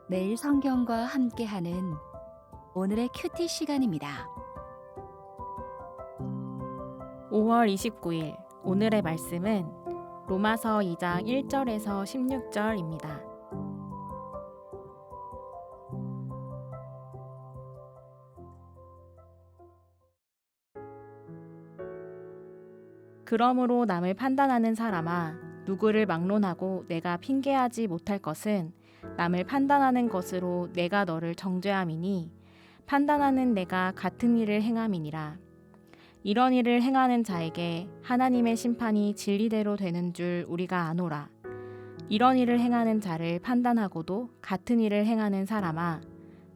매일 성경과 함께하는 오늘의 큐티 시간입니다. 5월 29일 오늘의 말씀은 로마서 2장 1절에서 16절입니다. 그러므로 남을 판단하는 사람아, 누구를 막론하고 내가 핑계하지 못할 것은 남을 판단하는 것으로 내가 너를 정죄함이니 판단하는 내가 같은 일을 행함이니라. 이런 일을 행하는 자에게 하나님의 심판이 진리대로 되는 줄 우리가 아노라. 이런 일을 행하는 자를 판단하고도 같은 일을 행하는 사람아,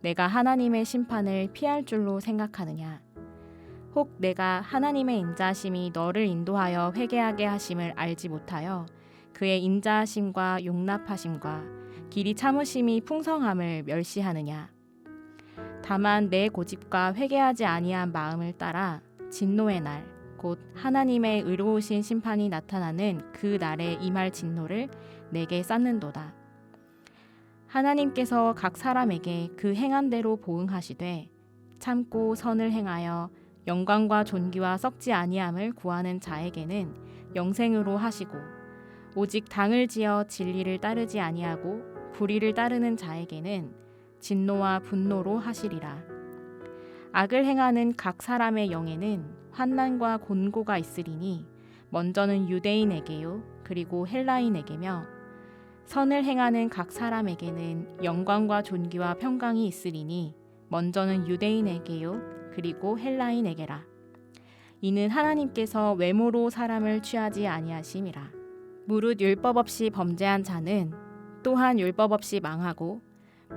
내가 하나님의 심판을 피할 줄로 생각하느냐. 혹 내가 하나님의 인자하심이 너를 인도하여 회개하게 하심을 알지 못하여 그의 인자하심과 용납하심과 길이 참으심이 풍성함을 멸시하느냐. 다만 내 고집과 회개하지 아니한 마음을 따라 진노의 날, 곧 하나님의 의로우신 심판이 나타나는 그 날에 임할 진노를 내게 쌓는도다. 하나님께서 각 사람에게 그 행한 대로 보응하시되 참고 선을 행하여 영광과 존귀와 썩지 아니함을 구하는 자에게는 영생으로 하시고, 오직 당을 지어 진리를 따르지 아니하고 불의를 따르는 자에게는 진노와 분노로 하시리라. 악을 행하는 각 사람의 영에는 환난과 곤고가 있으리니 먼저는 유대인에게요 그리고 헬라인에게며, 선을 행하는 각 사람에게는 영광과 존귀와 평강이 있으리니 먼저는 유대인에게요 그리고 헬라인에게라. 이는 하나님께서 외모로 사람을 취하지 아니하심이라. 무릇 율법 없이 범죄한 자는 또한 율법 없이 망하고,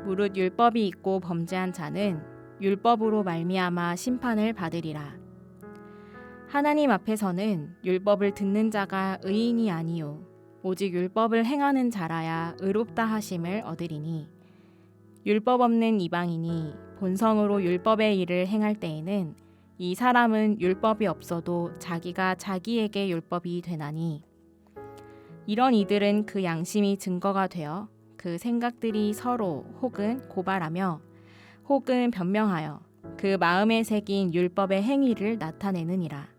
무릇 율법이 있고 범죄한 자는 율법으로 말미암아 심판을 받으리라. 하나님 앞에서는 율법을 듣는 자가 의인이 아니요 오직 율법을 행하는 자라야 의롭다 하심을 얻으리니, 율법 없는 이방인이 본성으로 율법의 일을 행할 때에는 이 사람은 율법이 없어도 자기가 자기에게 율법이 되나니, 이런 이들은 그 양심이 증거가 되어 그 생각들이 서로 혹은 고발하며 혹은 변명하여 그 마음에 새긴 율법의 행위를 나타내느니라.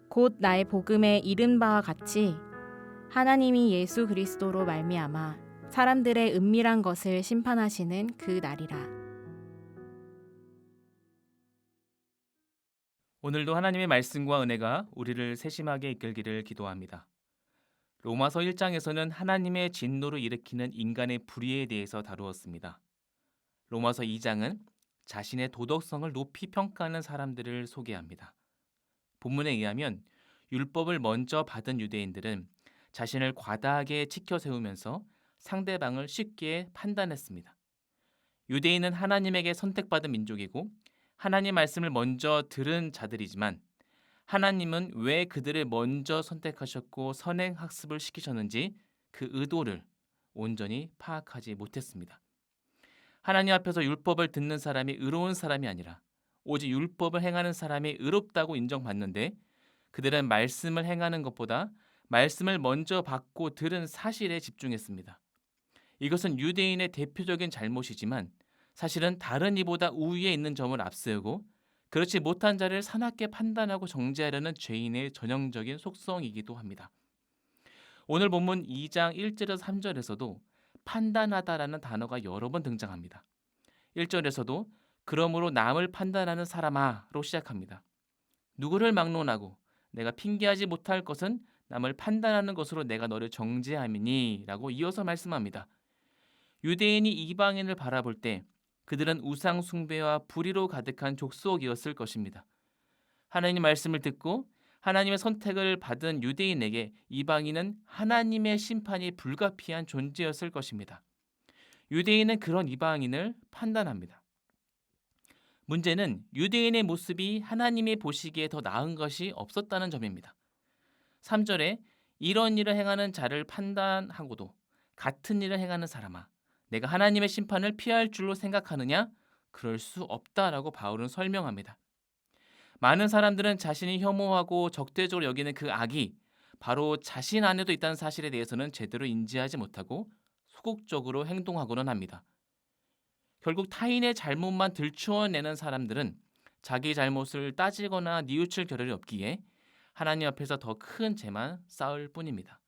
곧 나의 복음에 이른 바와 같이 하나님이 예수 그리스도로 말미암아 사람들의 은밀한 것을 심판하시는 그 날이라. 오늘도 하나님의 말씀과 은혜가 우리를 세심하게 이끌기를 기도합니다. 로마서 1장에서는 하나님의 진노를 일으키는 인간의 불의에 대해서 다루었습니다. 로마서 2장은 자신의 도덕성을 높이 평가하는 사람들을 소개합니다. 본문에 의하면 율법을 먼저 받은 유대인들은 자신을 과다하게 치켜 세우면서 상대방을 쉽게 판단했습니다. 유대인은 하나님에게 선택받은 민족이고 하나님 말씀을 먼저 들은 자들이지만, 하나님은 왜 그들을 먼저 선택하셨고 선행학습을 시키셨는지 그 의도를 온전히 파악하지 못했습니다. 하나님 앞에서 율법을 듣는 사람이 의로운 사람이 아니라 오직 율법을 행하는 사람이 의롭다고 인정받는데, 그들은 말씀을 행하는 것보다 말씀을 먼저 받고 들은 사실에 집중했습니다. 이것은 유대인의 대표적인 잘못이지만 사실은 다른 이보다 우위에 있는 점을 앞세우고 그렇지 못한 자를 사납게 판단하고 정죄하려는 죄인의 전형적인 속성이기도 합니다. 오늘 본문 2장 1절에서 3절에서도 판단하다라는 단어가 여러 번 등장합니다. 1절에서도 그러므로 남을 판단하는 사람아로 시작합니다. 누구를 막론하고 내가 핑계하지 못할 것은 남을 판단하는 것으로 내가 너를 정죄함이니 라고 이어서 말씀합니다. 유대인이 이방인을 바라볼 때 그들은 우상 숭배와 불의로 가득한 족속이었을 것입니다. 하나님 말씀을 듣고 하나님의 선택을 받은 유대인에게 이방인은 하나님의 심판이 불가피한 존재였을 것입니다. 유대인은 그런 이방인을 판단합니다. 문제는 유대인의 모습이 하나님이 보시기에 더 나은 것이 없었다는 점입니다. 3절에 이런 일을 행하는 자를 판단하고도 같은 일을 행하는 사람아, 내가 하나님의 심판을 피할 줄로 생각하느냐? 그럴 수 없다라고 바울은 설명합니다. 많은 사람들은 자신이 혐오하고 적대적으로 여기는 그 악이 바로 자신 안에도 있다는 사실에 대해서는 제대로 인지하지 못하고 소극적으로 행동하고는 합니다. 결국 타인의 잘못만 들추어내는 사람들은 자기 잘못을 따지거나 뉘우칠 겨를이 없기에 하나님 앞에서 더 큰 죄만 쌓을 뿐입니다.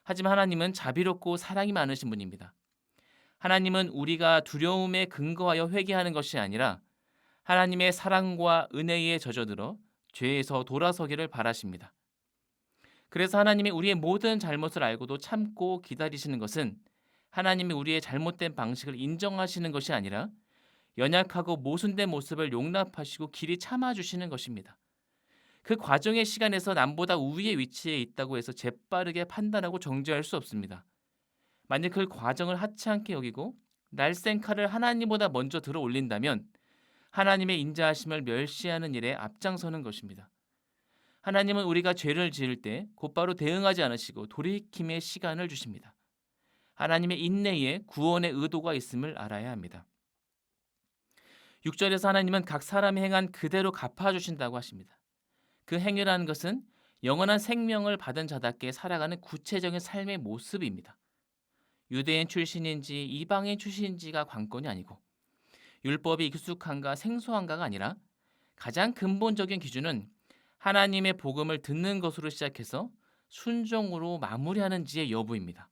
하지만 하나님은 자비롭고 사랑이 많으신 분입니다. 하나님은 우리가 두려움에 근거하여 회개하는 것이 아니라 하나님의 사랑과 은혜에 젖어들어 죄에서 돌아서기를 바라십니다. 그래서 하나님이 우리의 모든 잘못을 알고도 참고 기다리시는 것은 하나님이 우리의 잘못된 방식을 인정하시는 것이 아니라 연약하고 모순된 모습을 용납하시고 길이 참아주시는 것입니다. 그 과정의 시간에서 남보다 우위의 위치에 있다고 해서 재빠르게 판단하고 정죄할 수 없습니다. 만약 그 과정을 하찮게 여기고 날쌘 칼을 하나님보다 먼저 들어 올린다면 하나님의 인자하심을 멸시하는 일에 앞장서는 것입니다. 하나님은 우리가 죄를 지을 때 곧바로 대응하지 않으시고 돌이킴의 시간을 주십니다. 하나님의 인내에 구원의 의도가 있음을 알아야 합니다. 6절에서 하나님은 각 사람이 행한 그대로 갚아주신다고 하십니다. 그 행위라는 것은 영원한 생명을 받은 자답게 살아가는 구체적인 삶의 모습입니다. 유대인 출신인지 이방인 출신인지가 관건이 아니고 율법이 익숙한가 생소한가가 아니라 가장 근본적인 기준은 하나님의 복음을 듣는 것으로 시작해서 순종으로 마무리하는지의 여부입니다.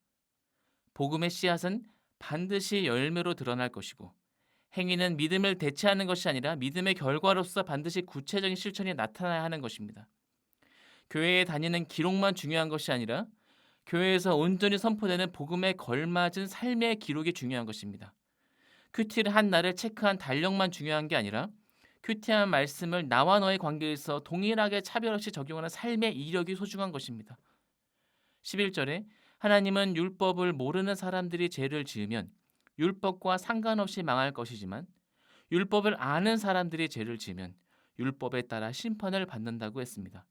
복음의 씨앗은 반드시 열매로 드러날 것이고 행위는 믿음을 대체하는 것이 아니라 믿음의 결과로서 반드시 구체적인 실천이 나타나야 하는 것입니다. 교회에 다니는 기록만 중요한 것이 아니라 교회에서 온전히 선포되는 복음에 걸맞은 삶의 기록이 중요한 것입니다. 큐티를 한 날을 체크한 달력만 중요한 게 아니라 큐티한 말씀을 나와 너의 관계에서 동일하게 차별 없이 적용하는 삶의 이력이 소중한 것입니다. 11절에 하나님은 율법을 모르는 사람들이 죄를 지으면 율법과 상관없이 망할 것이지만 율법을 아는 사람들이 죄를 지으면 율법에 따라 심판을 받는다고 했습니다.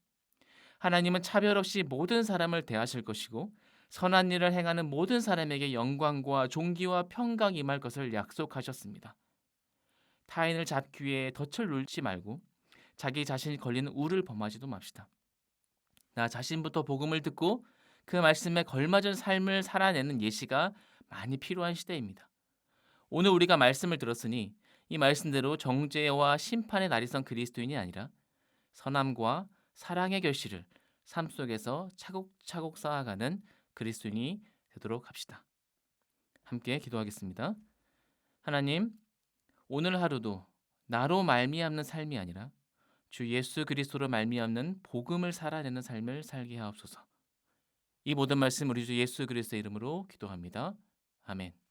하나님은 차별 없이 모든 사람을 대하실 것이고 선한 일을 행하는 모든 사람에게 영광과 존귀와 평강이 임할 것을 약속하셨습니다. 타인을 잡기 위해 덫을 놓지 말고 자기 자신이 걸리는 우를 범하지도 맙시다. 나 자신부터 복음을 듣고 그 말씀에 걸맞은 삶을 살아내는 예시가 많이 필요한 시대입니다. 오늘 우리가 말씀을 들었으니 이 말씀대로 정죄와 심판의 날이 선 그리스도인이 아니라 선함과 사랑의 결실을 삶 속에서 차곡차곡 쌓아가는 그리스도인이 되도록 합시다. 함께 기도하겠습니다. 하나님, 오늘 하루도 나로 말미암는 삶이 아니라 주 예수 그리스도로 말미암는 복음을 살아내는 삶을 살게 하옵소서. 이 모든 말씀 우리 주 예수 그리스도의 이름으로 기도합니다. 아멘.